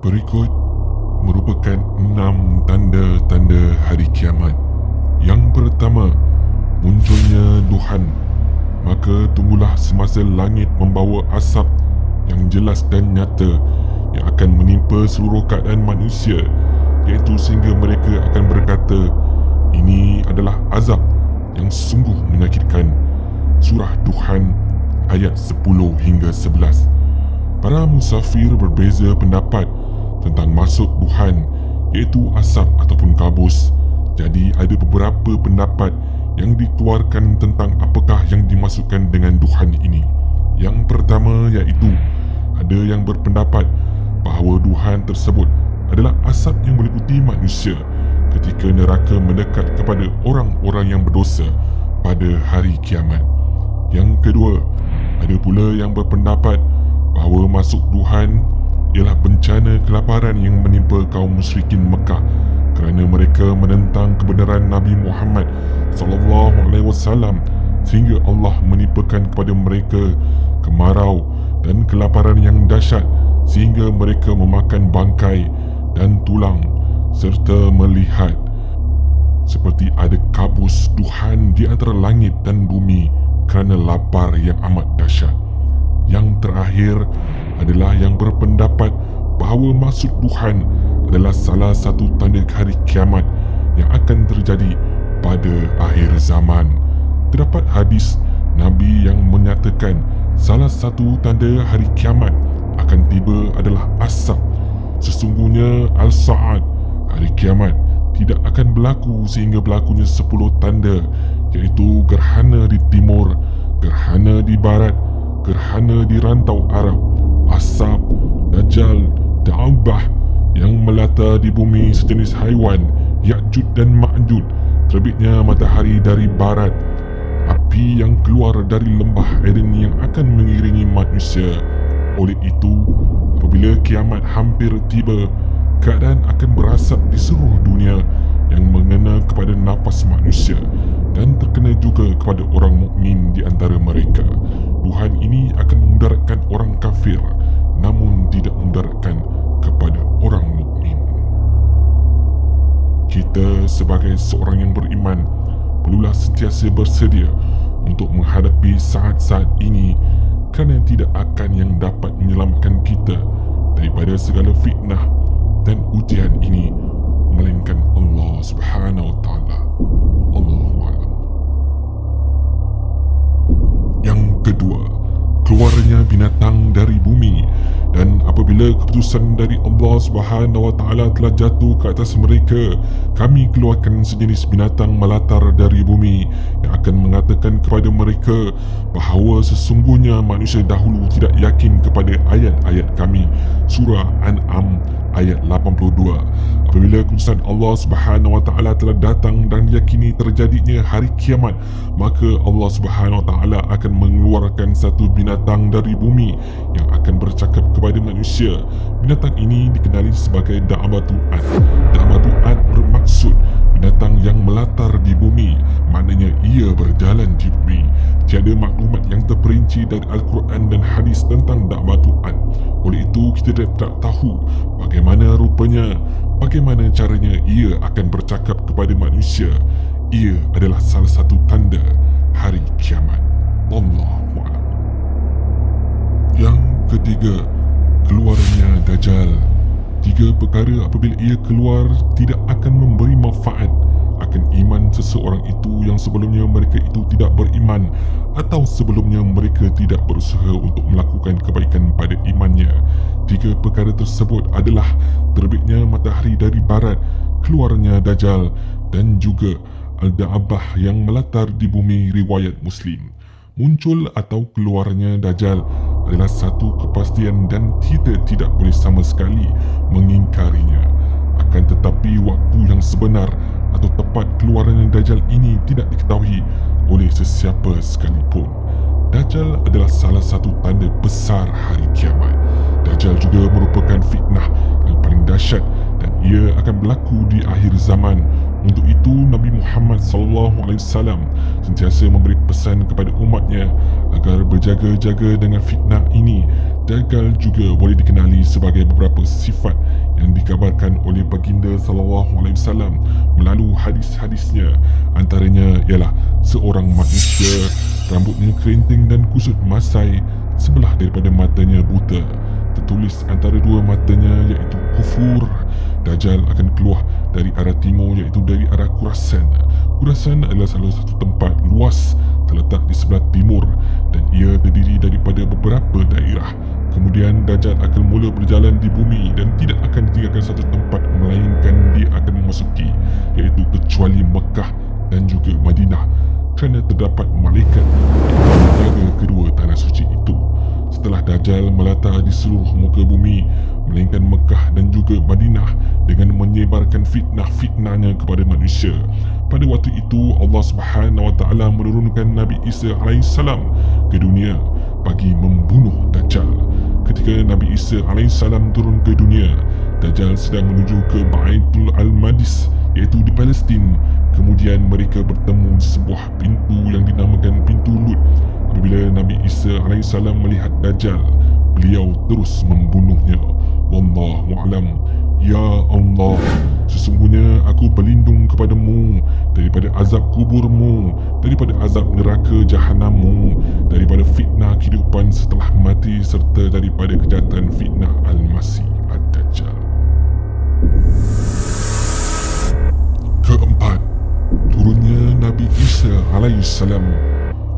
Berikut merupakan 6 tanda-tanda hari kiamat. Yang pertama, munculnya duhan. Maka tunggulah semasa langit membawa asap yang jelas dan nyata yang akan menimpa seluruh keadaan manusia, iaitu sehingga mereka akan berkata, ini adalah azab yang sungguh menyakitkan. Surah Duhan ayat 10 hingga 11. Para musafir berbeza pendapat tentang maksud duhan, iaitu asap ataupun kabus. Jadi ada beberapa pendapat yang dikeluarkan tentang apakah yang dimaksudkan dengan duhan ini. Yang pertama iaitu ada yang berpendapat bahawa duhan tersebut adalah asap yang meliputi manusia ketika neraka mendekat kepada orang-orang yang berdosa pada hari kiamat. Yang kedua, ada pula yang berpendapat bahawa maksud duhan ialah bencana kelaparan yang menimpa kaum musyrikin Mekah kerana mereka menentang kebenaran Nabi Muhammad SAW, sehingga Allah menimpakan kepada mereka kemarau dan kelaparan yang dahsyat sehingga mereka memakan bangkai dan tulang serta melihat seperti ada kabus duhan di antara langit dan bumi kerana lapar yang amat dahsyat. Yang terakhir adalah yang berpendapat bahawa maksud duhan adalah salah satu tanda hari kiamat yang akan terjadi pada akhir zaman. Terdapat hadis Nabi yang menyatakan salah satu tanda hari kiamat akan tiba adalah asap. Sesungguhnya Al-Sa'ad, hari kiamat, tidak akan berlaku sehingga berlakunya 10 tanda, iaitu gerhana di timur, gerhana di barat, gerhana di rantau Arab, asap, Dajjal, Da'abah yang melata di bumi sejenis haiwan, Ya'jud dan Ma'jud, terbitnya matahari dari barat, api yang keluar dari lembah Eden yang akan mengiringi manusia. Oleh itu, apabila kiamat hampir tiba, keadaan akan berasap di seluruh dunia yang mengena kepada nafas manusia dan terkena juga kepada orang mukmin di antara mereka. Duhan ini akan memudaratkan orang kafir, namun tidak memudaratkan kepada orang mukmin. Kita sebagai seorang yang beriman perlulah sentiasa bersedia untuk menghadapi saat-saat ini, kerana tidak akan yang dapat menyelamatkan kita daripada segala fitnah dan ujian ini melainkan Allah Subhanahu wa taala. Allahu a'lam. Yang kedua, keluarnya binatang dari bumi, dan apabila keputusan dari Allah Subhanahu wa taala telah jatuh ke atas mereka, kami keluarkan sejenis binatang melatar dari bumi yang akan mengatakan kepada mereka bahawa sesungguhnya manusia dahulu tidak yakin kepada ayat-ayat kami. Surah An'am ayat 82. Apabila keputusan Allah Subhanahu wa taala telah datang dan yakini terjadinya hari kiamat, maka Allah Subhanahu wa taala akan mengeluarkan satu binatang dari bumi yang akan bercakap kepada manusia. Binatang ini dikenali sebagai Da'abatul Ad. Da'abatul Ad bermaksud binatang yang melatar di bumi, maknanya ia berjalan di bumi. Tiada maklumat yang terperinci dari Al-Quran dan hadis tentang Da'abatul Ad. Oleh itu kita tidak tahu bagaimana rupanya, bagaimana caranya ia akan bercakap kepada manusia. Ia adalah salah satu tanda hari kiamat. Allahu a'lam. Yang ketiga, keluarnya Dajjal. 3 perkara apabila ia keluar tidak akan memberi manfaat akan iman seseorang itu yang sebelumnya mereka itu tidak beriman, atau sebelumnya mereka tidak berusaha untuk melakukan kebaikan pada imannya. 3 perkara tersebut adalah terbitnya matahari dari barat, keluarnya Dajjal, dan juga Al-Da'abah yang melatar di bumi riwayat Muslim. Muncul atau keluarnya Dajjal adalah satu kepastian dan kita tidak boleh sama sekali mengingkarinya. Akan tetapi waktu yang sebenar atau tepat keluarnya Dajjal ini tidak diketahui oleh sesiapa sekalipun. Dajjal adalah salah satu tanda besar hari kiamat. Dajjal juga merupakan fitnah yang paling dahsyat dan ia akan berlaku di akhir zaman. Untuk itu Nabi Muhammad SAW sentiasa memberi pesan kepada umatnya agar berjaga-jaga dengan fitnah ini Dajjal juga boleh dikenali sebagai beberapa sifat yang dikabarkan oleh baginda sallallahu alaihi wasallam melalui hadis-hadisnya. Antaranya ialah seorang manusia, rambutnya kerinting dan kusut masai, sebelah daripada matanya buta, tertulis antara dua matanya iaitu kufur. Dajjal akan keluar dari arah timur iaitu dari arah Khurasan. Khurasan adalah salah satu tempat luas terletak di sebelah timur dan ia terdiri daripada beberapa daerah. Kemudian Dajjal akan mula berjalan di bumi dan tidak akan tinggalkan satu tempat melainkan dia akan memasuki iaitu kecuali Mekah dan juga Madinah, kerana terdapat malaikat yang menjaga kedua tanah suci itu. Setelah Dajjal melata di seluruh muka bumi melainkan Mekah dan juga Madinah dengan menyebarkan fitnah-fitnahnya kepada manusia. Pada waktu itu Allah Subhanahu Wa Taala menurunkan Nabi Isa alaihissalam ke dunia bagi membunuh Dajjal. Ketika Nabi Isa alaihissalam turun ke dunia, Dajjal sedang menuju ke Baitul Al-Maqdis iaitu di Palestin. Kemudian mereka bertemu di sebuah pintu yang dinamakan pintu Lut. Apabila Nabi Isa alaihissalam melihat Dajjal, beliau terus membunuhnya. Wallahu a'lam. Ya Allah, sesungguhnya aku berlindung kepadamu daripada azab kuburmu, daripada azab neraka jahanammu, daripada fitnah kehidupan setelah mati, serta daripada kejahatan fitnah Al-Masih Ad-Dajjal. Keempat, turunnya Nabi Isa alaihissalam.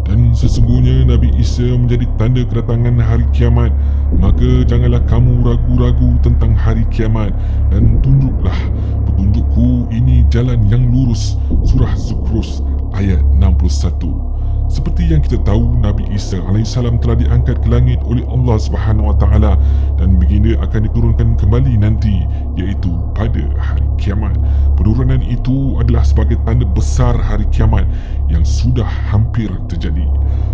Dan sesungguhnya Nabi Isa menjadi tanda kedatangan hari kiamat. Maka janganlah kamu ragu-ragu tentang hari kiamat, dan tunjuklah petunjukku ini jalan yang lurus. Surah Zukhruf ayat 61. Seperti yang kita tahu, Nabi Isa alaihissalam telah diangkat ke langit oleh Allah Subhanahu Wa Taala dan baginda akan diturunkan kembali nanti, iaitu pada hari kiamat. Penurunan itu adalah sebagai tanda besar hari kiamat yang sudah hampir terjadi.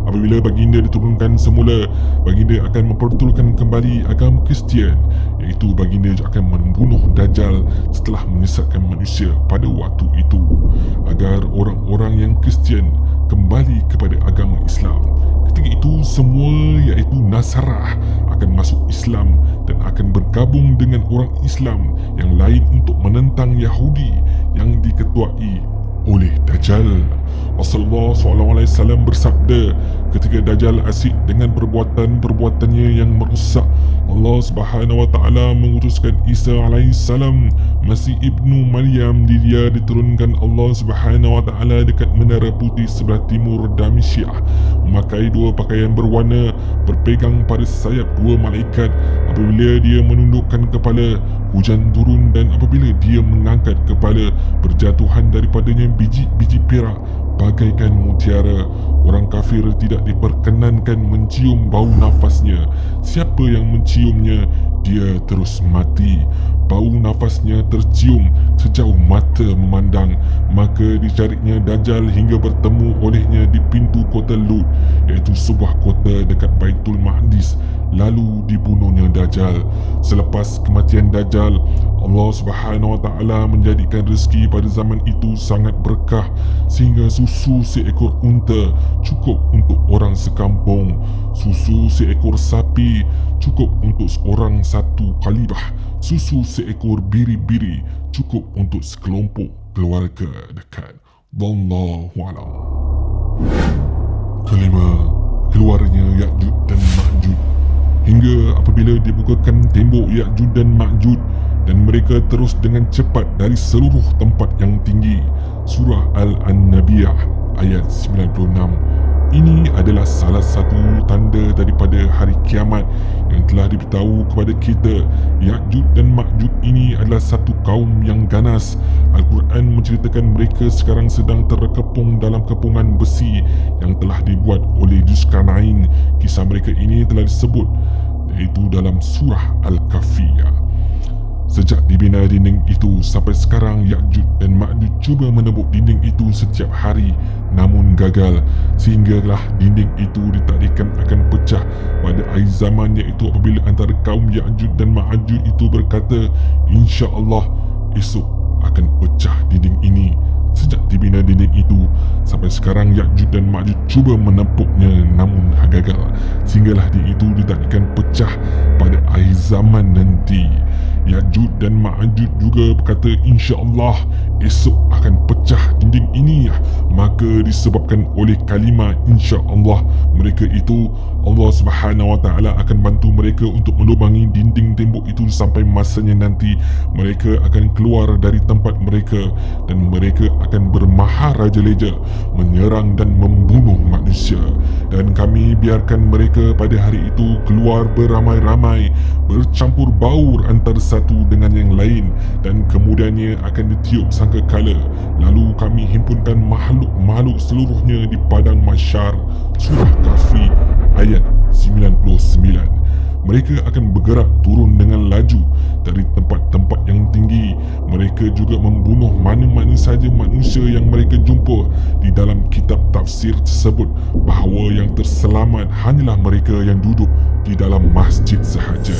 Apabila baginda diturunkan semula, baginda akan mempertulkan kembali agama Kristian, iaitu baginda akan membunuh Dajjal setelah menyesatkan manusia pada waktu itu, agar orang-orang yang Kristian kembali kepada agama Islam. Ketika itu semua iaitu Nasarah akan masuk Islam dan akan bergabung dengan orang Islam yang lain untuk menentang Yahudi yang diketuai oleh Dajjal. Rasulullah SAW bersabda, ketika Dajjal asyik dengan perbuatannya yang merosak, Allah Subhanahu Wa Taala mengutuskan Isa alaihissalam, Masih ibnu Maryam, dia diturunkan Allah Subhanahu Wa Taala dekat menara putih sebelah timur Damisyah, memakai dua pakaian berwarna, berpegang pada sayap dua malaikat. Apabila dia menundukkan kepala, hujan turun, dan apabila dia mengangkat kepala, berjatuhan daripadanya biji-biji perak bagaikan mutiara. Orang kafir tidak diperkenankan mencium bau nafasnya. Siapa yang menciumnya, dia terus mati. Bau nafasnya tercium sejauh mata memandang. Maka dicariknya Dajjal hingga bertemu olehnya di pintu kota Lut, iaitu sebuah kota dekat Baitul Maqdis. Lalu dibunuhnya Dajjal. Selepas kematian Dajjal, Allah Subhanahu Wa Taala menjadikan rezeki pada zaman itu sangat berkah, sehingga susu seekor unta cukup untuk orang sekampung. Susu seekor sapi cukup untuk seorang satu kalibah. Susu seekor biri-biri cukup untuk sekelompok keluarga dekat. Wallahu a'lam. Kelima, keluarnya Ya'juj dan Ma'juj. Hingga apabila dibukakan tembok Ya'juj dan Ma'juj dan mereka terus dengan cepat dari seluruh tempat yang tinggi. Surah Al-Anbiyah ayat 96. Ini adalah salah satu tanda daripada hari kiamat yang telah diberitahu kepada kita. Ya'juj dan Ma'juj ini adalah satu kaum yang ganas. Al-Quran menceritakan mereka sekarang sedang terkepung dalam kepungan besi yang telah dibuat oleh Zulkarnain. Kisah mereka ini telah disebut iaitu dalam surah Al-Kahfi. Sejak dibina dinding itu sampai sekarang, Ya'juj dan Ma'juj cuba menembus dinding itu setiap hari, namun gagal, sehinggalah dinding itu ditakdirkan akan pecah pada akhir zaman, iaitu apabila antara kaum Ya'juj dan Ma'juj itu berkata, InsyaAllah esok akan pecah dinding ini. sejak dibina dinding itu. Sampai sekarang Ya'juj dan Ma'juj cuba menempuknya namun gagal, sehinggalah dinding itu ditakdirkan pecah pada akhir zaman nanti. Ya'juj dan Ma'juj juga berkata insya-Allah esok akan pecah dinding ini, maka disebabkan oleh kalimah insya-Allah mereka itu, Allah Subhanahu Wa Taala akan bantu mereka untuk melubangi dinding tembok itu sampai masanya nanti mereka akan keluar dari tempat mereka dan mereka akan bermaharaja-leja menyerang dan membunuh manusia, dan kami biarkan mereka pada hari itu keluar beramai-ramai bercampur baur antara satu dengan yang lain, dan kemudiannya akan ditiup sangkakala, lalu kami himpunkan makhluk-makhluk seluruhnya di padang mahsyar. Surah Kahfi ayat 99. Mereka akan bergerak turun dengan laju dari tempat-tempat yang tinggi. Mereka juga membunuh mana-mana saja manusia yang mereka jumpa. Di dalam kitab tafsir tersebut bahawa yang terselamat hanyalah mereka yang duduk di dalam masjid sahaja.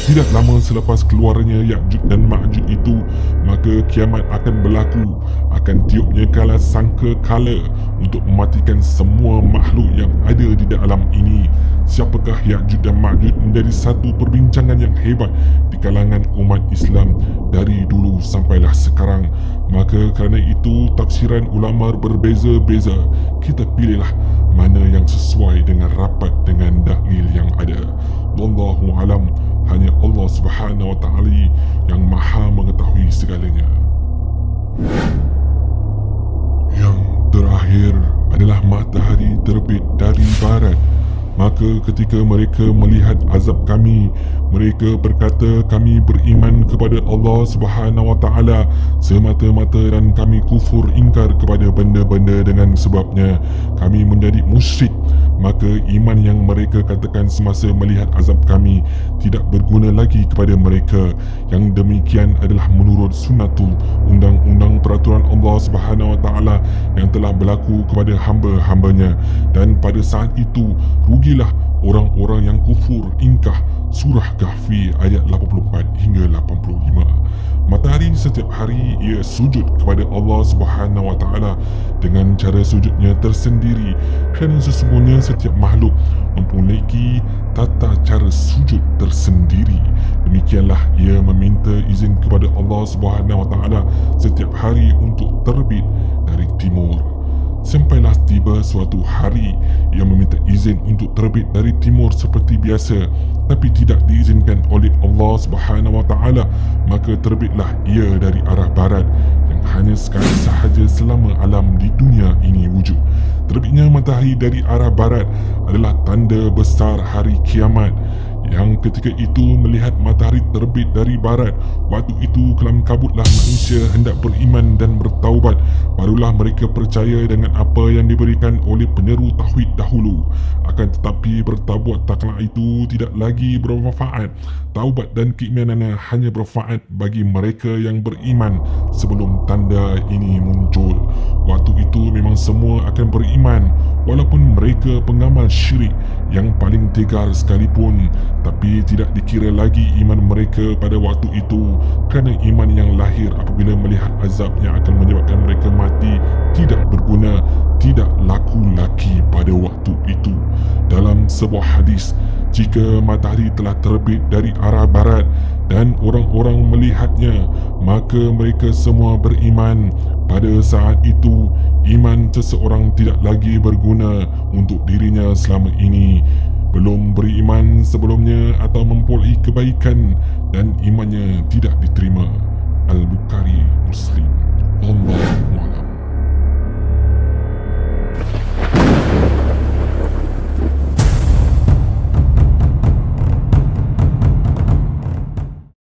Tidak lama selepas keluarnya Ya'juj dan Ma'juj itu, maka kiamat akan berlaku. Akan tiupnya kala sangka kala untuk mematikan semua makhluk yang ada di dalam ini. Siapakah Ya'juj dan Ma'juj menjadi satu perbincangan yang hebat di kalangan umat Islam dari dulu sampailah sekarang. Maka kerana itu tafsiran ulama berbeza-beza. Kita pilihlah mana yang sesuai dengan rapat dengan dalil yang ada. Wallahu alam. Hanya Allah Subhanahu Wa Taala yang maha mengetahui segalanya. Yang terakhir adalah matahari terbit dari barat. Maka ketika mereka melihat azab kami, mereka berkata kami beriman kepada Allah Subhanahu Wa Taala semata-mata dan kami kufur ingkar kepada benda-benda dengan sebabnya kami menjadi musyrik. Maka iman yang mereka katakan semasa melihat azab kami tidak berguna lagi kepada mereka. Yang demikian adalah menurut sunnatul undang-undang peraturan Allah Subhanahu Wa Taala yang telah berlaku kepada hamba-hambanya, dan pada saat itu rugilah orang-orang yang kufur ingkar. Surah Kahfi ayat 84 hingga 85. Matahari setiap hari ia sujud kepada Allah Subhanahu Wa Taala dengan cara sujudnya tersendiri, kerana sesungguhnya setiap makhluk memiliki tata cara sujud tersendiri. Demikianlah ia meminta izin kepada Allah Subhanahu Wa Taala setiap hari untuk terbit dari timur. Sampailah tiba suatu hari ia meminta izin untuk terbit dari timur seperti biasa, tapi tidak diizinkan oleh Allah Subhanahu Wa Taala, maka terbitlah ia dari arah barat yang hanya sekali sahaja selama alam di dunia ini wujud. Terbitnya matahari dari arah barat adalah tanda besar hari kiamat. Yang ketika itu melihat matahari terbit dari barat, waktu itu kelam kabutlah manusia hendak beriman dan bertaubat. Barulah mereka percaya dengan apa yang diberikan oleh penyeru tauhid dahulu. Akan tetapi bertaubat tak kala itu tidak lagi bermanfaat. Taubat dan keimanannya hanya bermanfaat bagi mereka yang beriman sebelum tanda ini muncul. Waktu itu memang semua akan beriman, walaupun mereka pengamal syirik yang paling tegar sekalipun. Tapi tidak dikira lagi iman mereka pada waktu itu, kerana iman yang lahir apabila melihat azab yang akan menyebabkan mereka mati tidak berguna, tidak laku lagi pada waktu itu. Dalam sebuah hadis, jika matahari telah terbit dari arah barat dan orang-orang melihatnya, maka mereka semua beriman. Pada saat itu, iman seseorang tidak lagi berguna untuk dirinya selama ini belum beriman sebelumnya atau memperoleh kebaikan dan imannya tidak diterima. Al-Bukhari, Muslim.